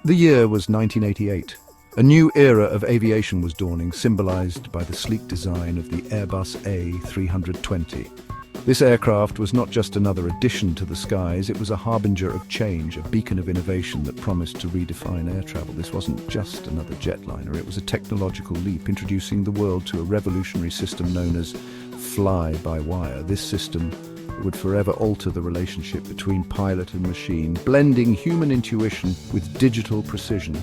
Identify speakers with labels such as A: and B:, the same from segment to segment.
A: The year was 1988. A new era of aviation was dawning, symbolized by the sleek design of the Airbus A320. This aircraft was not just another addition to the skies, it was a harbinger of change, a beacon of innovation that promised to redefine air travel. This wasn't just another jetliner, it was a technological leap, introducing the world to a revolutionary system known as fly-by-wire. This system would forever alter the relationship between pilot and machine, blending human intuition with digital precision.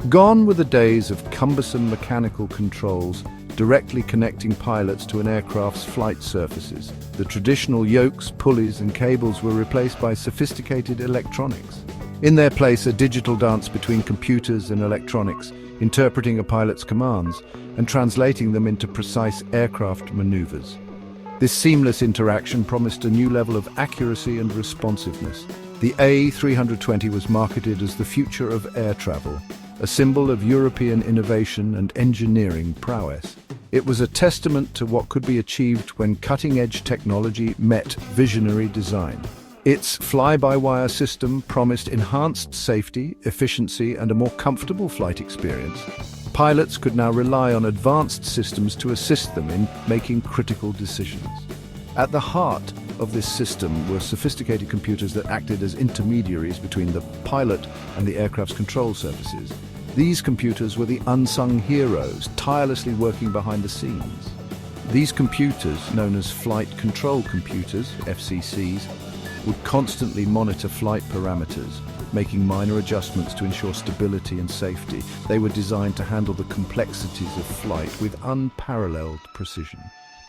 A: Gone were the days of cumbersome mechanical controls directly connecting pilots to an aircraft's flight surfaces. The traditional yokes, pulleys and cables were replaced by sophisticated electronics. In their place, a digital dance between computers and electronics, interpreting a pilot's commands and translating them into precise aircraft maneuvers. This seamless interaction promised a new level of accuracy and responsiveness. The A320 was marketed as the future of air travel, a symbol of European innovation and engineering prowess. It was a testament to what could be achieved when cutting-edge technology met visionary design. Its fly-by-wire system promised enhanced safety, efficiency, and a more comfortable flight experience. Pilots could now rely on advanced systems to assist them in making critical decisions. At the heart of this system were sophisticated computers that acted as intermediaries between the pilot and the aircraft's control surfaces. These computers were the unsung heroes, tirelessly working behind the scenes. These computers, known as flight control computers, FCCs, would constantly monitor flight parameters, making minor adjustments to ensure stability and safety. They were designed to handle the complexities of flight with unparalleled precision.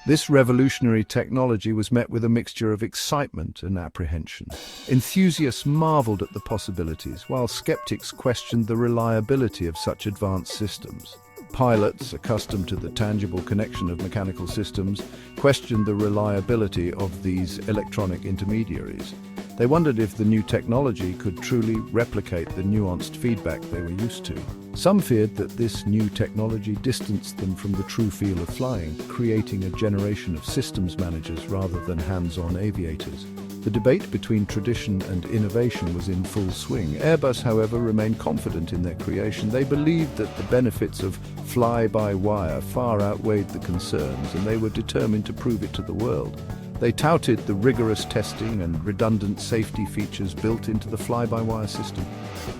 A: This revolutionary technology was met with a mixture of excitement and apprehension. Enthusiasts marveled at the possibilities, while skeptics questioned the reliability of such advanced systems. Pilots, accustomed to the tangible connection of mechanical systems, questioned the reliability of these electronic intermediaries. They wondered if the new technology could truly replicate the nuanced feedback they were used to. Some feared that this new technology distanced them from the true feel of flying, creating a generation of systems managers rather than hands-on aviators. The debate between tradition and innovation was in full swing. Airbus, however, remained confident in their creation. They believed that the benefits of fly-by-wire far outweighed the concerns, and they were determined to prove it to the world. They touted the rigorous testing and redundant safety features built into the fly-by-wire system.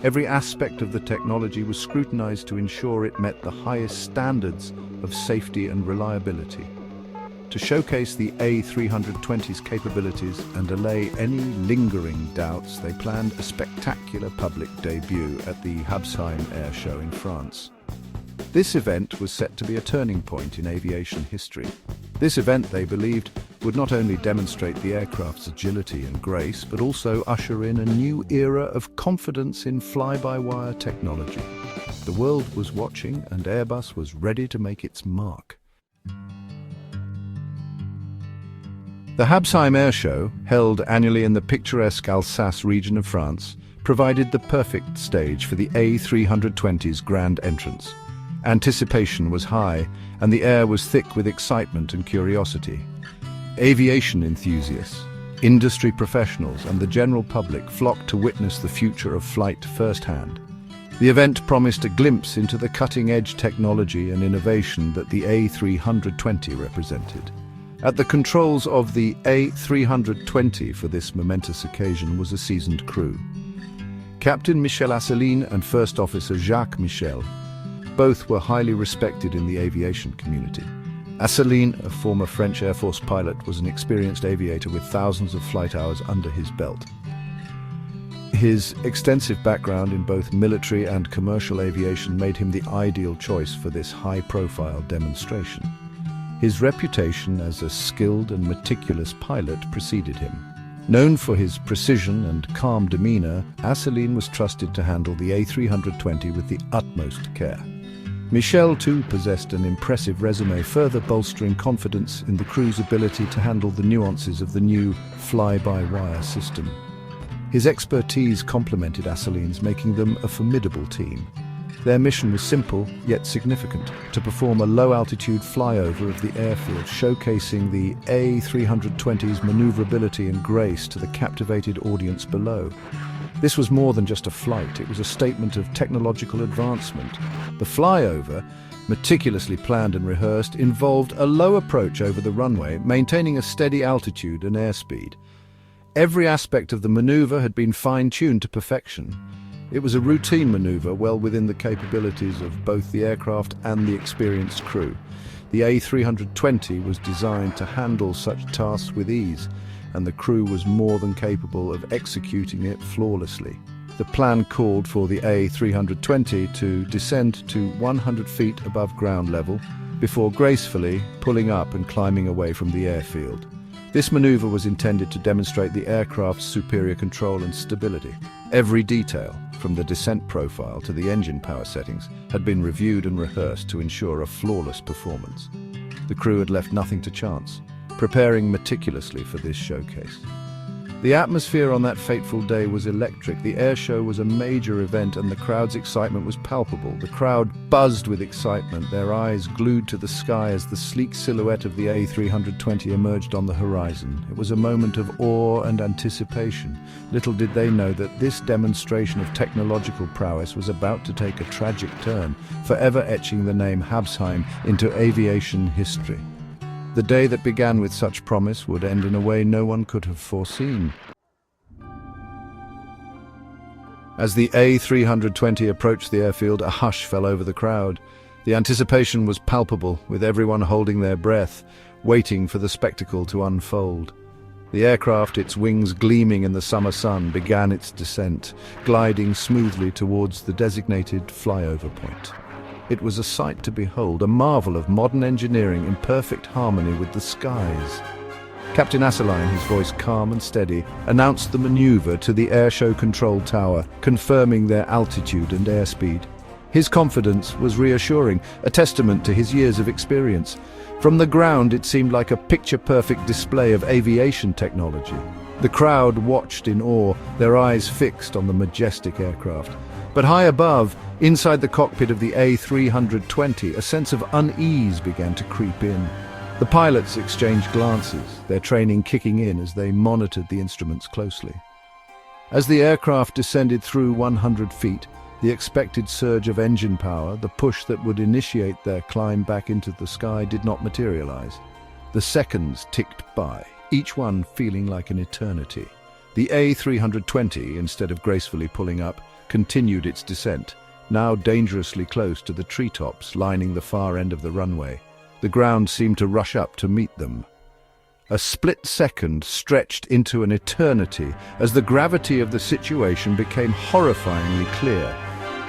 A: Every aspect of the technology was scrutinized to ensure it met the highest standards of safety and reliability. To showcase the A320's capabilities and allay any lingering doubts, they planned a spectacular public debut at the Habsheim Airshow in France. This event was set to be a turning point in aviation history. This event, they believed, would not only demonstrate the aircraft's agility and grace, but also usher in a new era of confidence in fly-by-wire technology. The world was watching, and Airbus was ready to make its mark. The Habsheim Airshow, held annually in the picturesque Alsace region of France, provided the perfect stage for the A320's grand entrance. Anticipation was high, and the air was thick with excitement and curiosity. Aviation enthusiasts, industry professionals, and the general public flocked to witness the future of flight firsthand. The event promised a glimpse into the cutting-edge technology and innovation that the A320 represented. At the controls of the A320 for this momentous occasion was a seasoned crew. Captain Michel Asselineau and First Officer Jacques Michel. Both were highly respected in the aviation community. Asselineau, a former French Air Force pilot, was an experienced aviator with thousands of flight hours under his belt. His extensive background in both military and commercial aviation made him the ideal choice for this high-profile demonstration. His reputation as a skilled and meticulous pilot preceded him. Known for his precision and calm demeanor, Asselineau was trusted to handle the A320 with the utmost care. Michel, too, possessed an impressive resume, further bolstering confidence in the crew's ability to handle the nuances of the new fly-by-wire system. His expertise complemented Asselineau's, making them a formidable team. Their mission was simple, yet significant: to perform a low-altitude flyover of the airfield, showcasing the A320's maneuverability and grace to the captivated audience below. This was more than just a flight, it was a statement of technological advancement. The flyover, meticulously planned and rehearsed, involved a low approach over the runway, maintaining a steady altitude and airspeed. Every aspect of the maneuver had been fine-tuned to perfection. It was a routine maneuver well within the capabilities of both the aircraft and the experienced crew. The A320 was designed to handle such tasks with ease, and the crew was more than capable of executing it flawlessly. The plan called for the A320 to descend to 100 feet above ground level before gracefully pulling up and climbing away from the airfield. This maneuver was intended to demonstrate the aircraft's superior control and stability. Every detail, from the descent profile to the engine power settings, had been reviewed and rehearsed to ensure a flawless performance. The crew had left nothing to chance, preparing meticulously for this showcase. The atmosphere on that fateful day was electric. The airshow was a major event and the crowd's excitement was palpable. The crowd buzzed with excitement, their eyes glued to the sky as the sleek silhouette of the A320 emerged on the horizon. It was a moment of awe and anticipation. Little did they know that this demonstration of technological prowess was about to take a tragic turn, forever etching the name Habsheim into aviation history. The day that began with such promise would end in a way no one could have foreseen. As the A320 approached the airfield, a hush fell over the crowd. The anticipation was palpable, with everyone holding their breath, waiting for the spectacle to unfold. The aircraft, its wings gleaming in the summer sun, began its descent, gliding smoothly towards the designated flyover point. It was a sight to behold, a marvel of modern engineering in perfect harmony with the skies. Captain Asseline, his voice calm and steady, announced the maneuver to the airshow control tower, confirming their altitude and airspeed. His confidence was reassuring, a testament to his years of experience. From the ground, it seemed like a picture-perfect display of aviation technology. The crowd watched in awe, their eyes fixed on the majestic aircraft. But high above, inside the cockpit of the A320, a sense of unease began to creep in. The pilots exchanged glances, their training kicking in as they monitored the instruments closely. As the aircraft descended through 100 feet, the expected surge of engine power, the push that would initiate their climb back into the sky, did not materialize. The seconds ticked by, each one feeling like an eternity. The A320, instead of gracefully pulling up, continued its descent, now dangerously close to the treetops lining the far end of the runway. The ground seemed to rush up to meet them. A split second stretched into an eternity as the gravity of the situation became horrifyingly clear.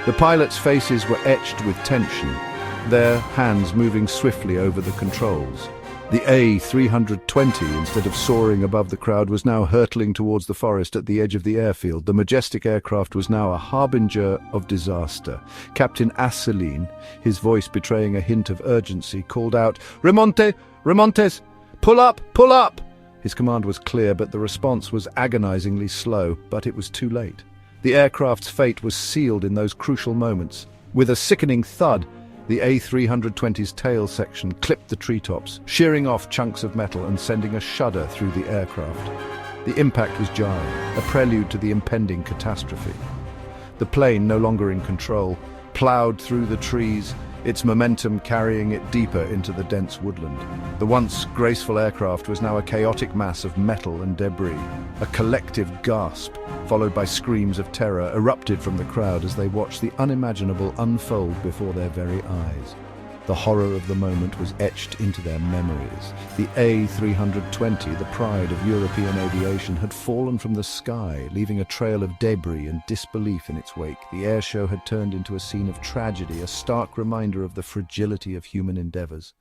A: The pilots' faces were etched with tension, their hands moving swiftly over the controls. The A320, instead of soaring above the crowd, was now hurtling towards the forest at the edge of the airfield. The majestic aircraft was now a harbinger of disaster. Captain Asseline, his voice betraying a hint of urgency, called out, "Remonte! Remontes! Pull up! Pull up!" His command was clear, but the response was agonizingly slow. But it was too late. The aircraft's fate was sealed in those crucial moments. With a sickening thud, the A320's tail section clipped the treetops, shearing off chunks of metal and sending a shudder through the aircraft. The impact was jarring, a prelude to the impending catastrophe. The plane, no longer in control, plowed through the trees, its momentum carrying it deeper into the dense woodland. The once graceful aircraft was now a chaotic mass of metal and debris. A collective gasp, followed by screams of terror, erupted from the crowd as they watched the unimaginable unfold before their very eyes. The horror of the moment was etched into their memories. The A320, the pride of European aviation, had fallen from the sky, leaving a trail of debris and disbelief in its wake. The airshow had turned into a scene of tragedy, a stark reminder of the fragility of human endeavors.